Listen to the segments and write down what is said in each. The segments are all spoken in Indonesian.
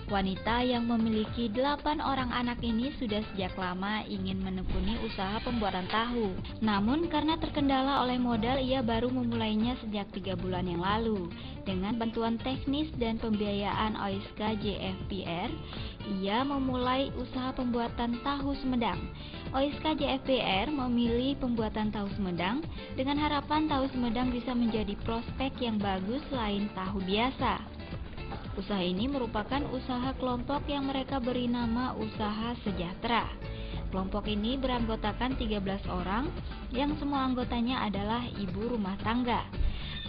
Wanita yang memiliki 8 orang anak ini sudah sejak lama ingin menekuni usaha pembuatan tahu. Namun karena terkendala oleh modal, ia baru memulainya sejak 3 bulan yang lalu. Dengan bantuan teknis dan pembiayaan OISK JFPR, ia memulai usaha pembuatan tahu Sumedang. OISK JFPR memilih pembuatan tahu Sumedang dengan harapan tahu Sumedang bisa menjadi prospek yang bagus selain tahu biasa. Usaha ini merupakan usaha kelompok yang mereka beri nama Usaha Sejahtera. Kelompok ini beranggotakan 13 orang yang semua anggotanya adalah ibu rumah tangga.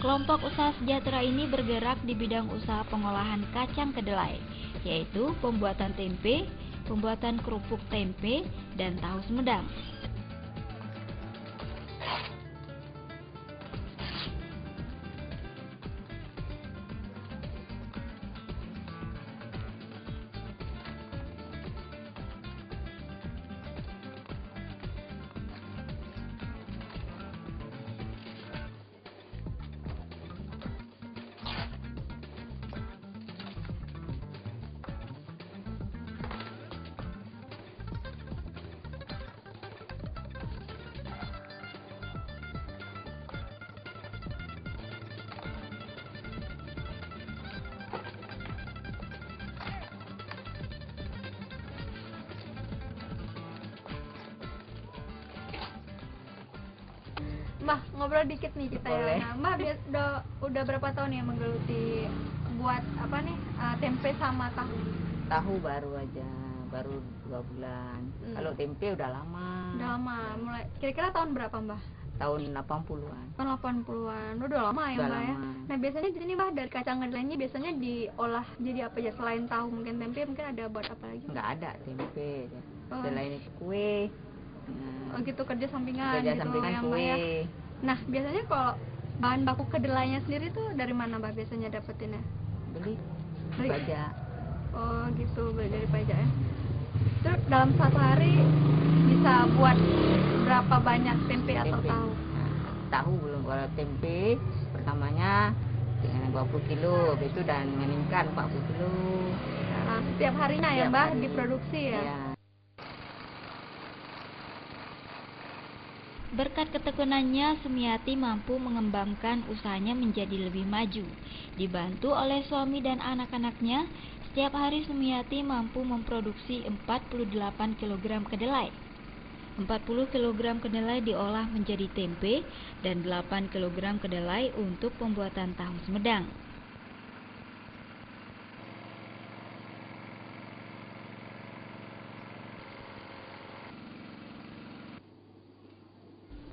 Kelompok Usaha Sejahtera ini bergerak di bidang usaha pengolahan kacang kedelai, yaitu pembuatan tempe, pembuatan kerupuk tempe, dan tahu Sumedang. Mbah, ngobrol dikit nih kita. Boleh. Ya. Nah, Mbah udah berapa tahun ya menggeluti buat apa nih tempe sama tahu? Tahu baru aja, baru 2 bulan. Kalau tempe udah lama. Udah lama. Mulai kira-kira tahun berapa, Mbah? Tahun 80-an. Tahun 80-an. Udah lama ya, Udah Mbah ya. lama. Nah, biasanya di sini, Mbah, dari kacang kedelainya biasanya diolah jadi apa ya selain tahu? Mungkin tempe, mungkin ada buat apa lagi? Nggak ada tempe. Oh. Selain itu kue. Oh gitu, kerja sampingan Kerja gitu sampingan ya, Mbah ya. kue. Nah, biasanya kalau bahan baku kedelainya sendiri tuh dari mana, Mbah, biasanya dapetinnya? Beli Beli. pajak. Oh gitu, beli dari pajak ya. Terus dalam satu hari bisa buat berapa banyak tempe atau Tempe. tahu? Nah, tahu belum. Kalau tempe pertamanya dengan 20 kilo, itu dan meningkat 40 kilo. Nah, setiap harinya ya, Setiap Mbah, hari. diproduksi ya? Iya. Berkat ketekunannya, Sumiati mampu mengembangkan usahanya menjadi lebih maju. Dibantu oleh suami dan anak-anaknya, setiap hari Sumiati mampu memproduksi 48 kg kedelai. 40 kg kedelai diolah menjadi tempe dan 8 kg kedelai untuk pembuatan tahu Sumedang.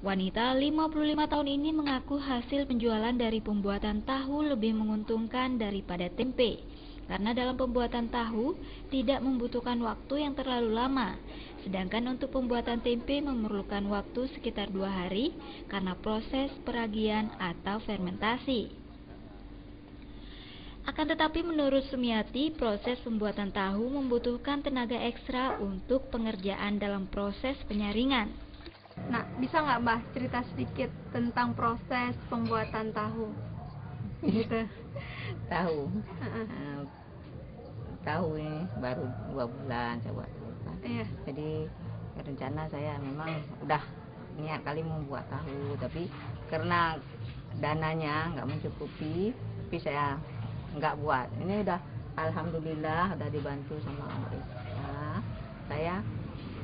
Wanita 55 tahun ini mengaku hasil penjualan dari pembuatan tahu lebih menguntungkan daripada tempe. Karena dalam pembuatan tahu tidak membutuhkan waktu yang terlalu lama. Sedangkan untuk pembuatan tempe memerlukan waktu sekitar 2 hari karena proses peragian atau fermentasi. Akan tetapi menurut Sumiati, proses pembuatan tahu membutuhkan tenaga ekstra untuk pengerjaan dalam proses penyaringan. Nah, bisa nggak, Mbah, cerita sedikit tentang proses pembuatan tahu? Gitu. Tahu. Tahu ini baru 2 bulan saya buat. Iya. Jadi rencana saya memang udah niat kali membuat tahu, tapi karena dananya nggak mencukupi, tapi saya nggak buat. Ini udah alhamdulillah udah dibantu sama mereka. Saya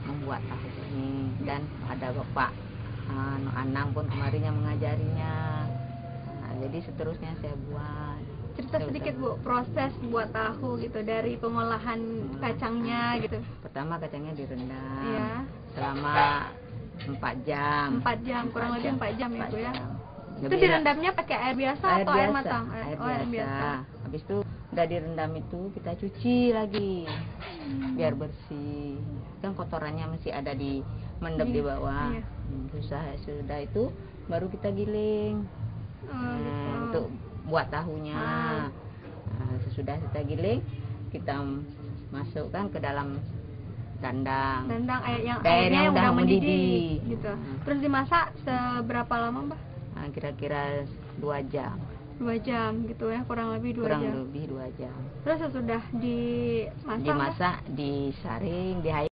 membuat tahu ini dan ada Bapak Anang pun kemarin yang mengajarinya. Nah, jadi seterusnya saya buat. Cerita sedikit, Bu, proses buat tahu gitu dari pengolahan kacangnya gitu. Pertama kacangnya direndam. Iya. Selama 4 jam. 4 jam, kurang lebih 4 jam ya, Bu ya. Itu Lebih- direndamnya pakai air biasa atau air matang? Air Oh, air biasa. Habis itu udah direndam itu kita cuci lagi biar bersih. Kan kotorannya masih ada di mendem di bawah. Iya. Sudah itu baru kita giling. Gitu. Untuk buat tahunya. Nah, sesudah kita giling, kita masukkan ke dalam dandang. Dandang Air airnya yang udah mendidih mendidih. gitu. Terus dimasak seberapa lama, Mbak? Nah, kira-kira 2 jam. 2 jam gitu ya, kurang lebih 2 kurang jam. lebih 2 jam. Terus sesudah dimasak, Dimasak, disaring,